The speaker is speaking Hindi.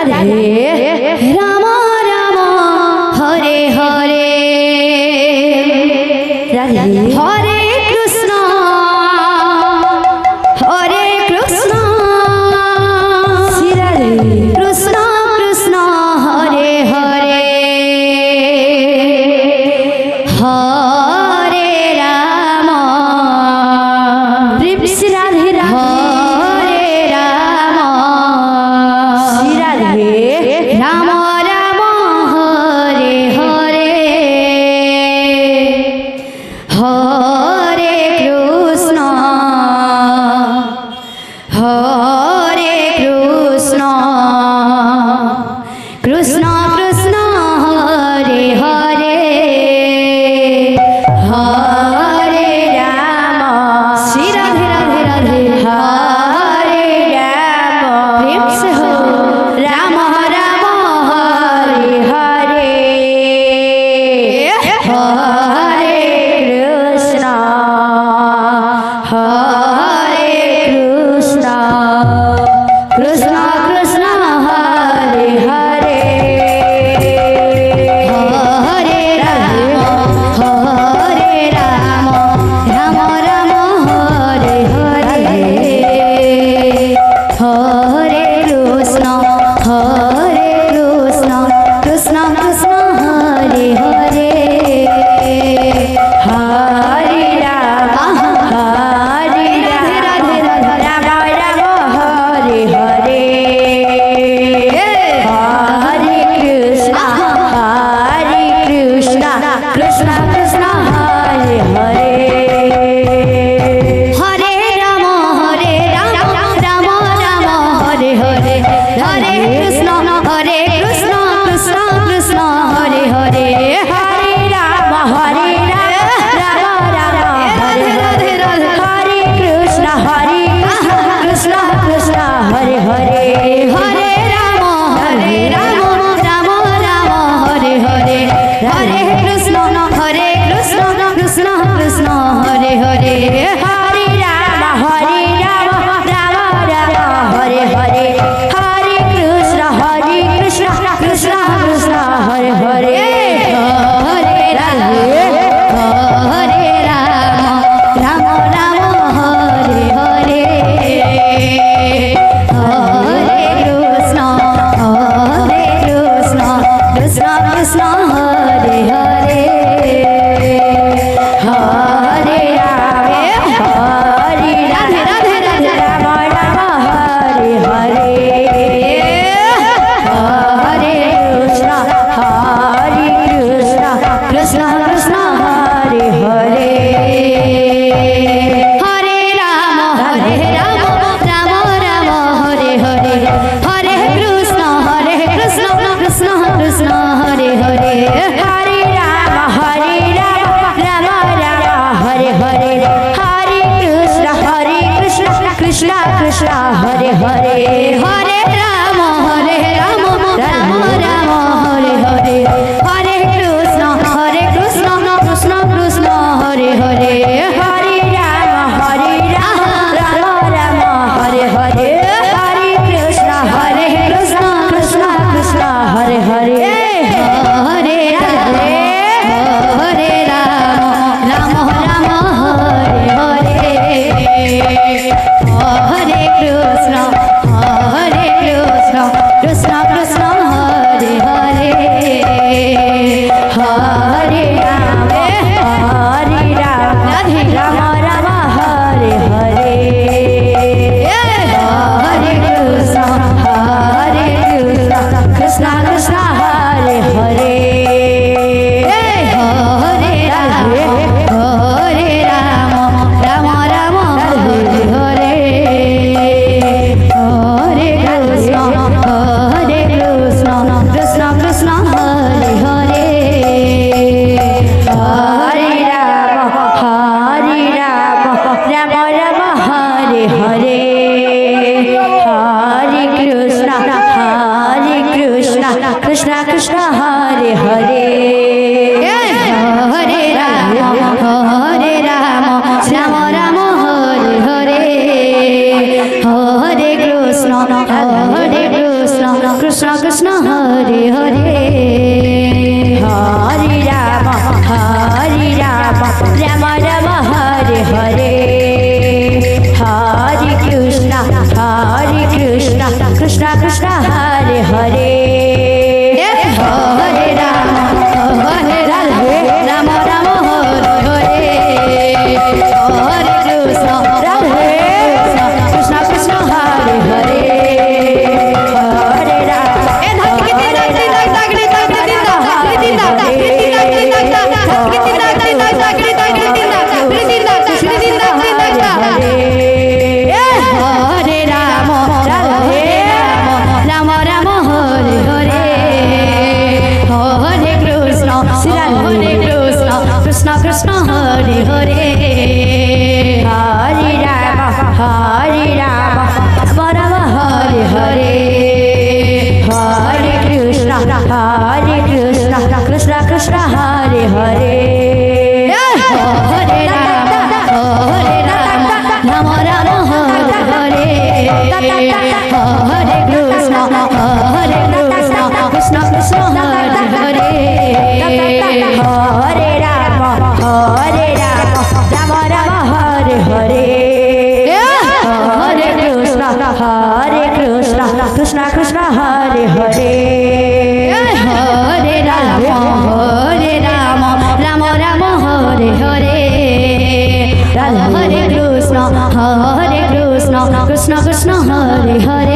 राधे राम राम हरे हरे राधे हरे कृष्ण श्री राधे कृष्ण कृष्ण हरे हरे हरे राम श्री राधे हरे राम श्री राधे राम राम हरे हरे हरे कृष्ण कृष्ण कृष्ण हरे हरे हरे राम श्री राधे राधे राधे हरे राम प्रेम से हो राम राम हरे हरे हरे कृष्ण कृष्ण कृष्ण हरे हरे हरे राम राम राम हरे हरे हरे कृष्ण कृष्ण कृष्ण हरे हरे हरे राम हरे राधे राधे राधे राम राम हरे हरे हरे कृष्ण कृष्ण कृष्ण हरे हरे हरे राम राम राम हरे हरे हरे कृष्ण कृष्ण कृष्ण हरे हरे हरे राम राम हरे राधे राधे हरे कृष्ण कृष्ण कृष्ण हरे हरे हरे राम राम हरे हरे हरे कृष्ण कृष्ण कृष्ण हरे हरे हरे राम राम हरे हरे हरे कृष्ण कृष्ण कृष्ण हरे हरे हरे राम राम हरे हरे हरे कृष्ण कृष्ण कृष्ण हरे हरे हरे राम हरे राधे राधे राधे राम राम हरे हरे हरे कृष्ण कृष्ण कृष्ण हरे हरे हरे राम राम हरे हरे हरे कृष्ण कृष्ण कृष्ण हरे हरे हरे राम राम हरे हरे हरे कृष्ण कृष्ण कृष्ण हरे हरे हरे राम हरे हरे कृष्ण कृष्ण कृष्ण हरे हरे हरे राम हरे हरे हरे कृष्ण कृष्ण कृष्ण हरे हरे हरे राम हरे हरे हरे कृष्ण कृष्ण कृष्ण हरे हरे हरे राम राधे राम हरे हरे हरे कृष्ण कृष्ण कृष्ण हरे हरे हरे राम राम हरे हरे हरे कृष्ण कृष्ण कृष्ण हरे हरे हरे राम राम हरे हरे हरे कृष्ण कृष्ण कृष्ण हरे हरे हरे राम राम हरे हरे हरे कृष्ण कृष्ण कृष्ण हरे हरे हरे राम राम राम हरे हरे हरे कृष्ण कृष्ण कृष्ण हरे हरे हरे राम राम राम हरे हरे हरे कृष्ण कृष्ण कृष्ण हरे हरे हरे राम कृष्ण कृष्ण हरे हरे हरे राम राम हरे हरे हरे कृष्ण कृष्ण कृष्ण हरे हरे हरे राम राम हरे हरे हरे कृष्ण कृष्ण कृष्ण हरे हरे हरे राम राम हरे हरे हरे कृष्ण कृष्ण कृष्ण हरे हरे हरे राम राम हरे हरे हरे कृष्ण कृष्ण कृष्ण हरे हरे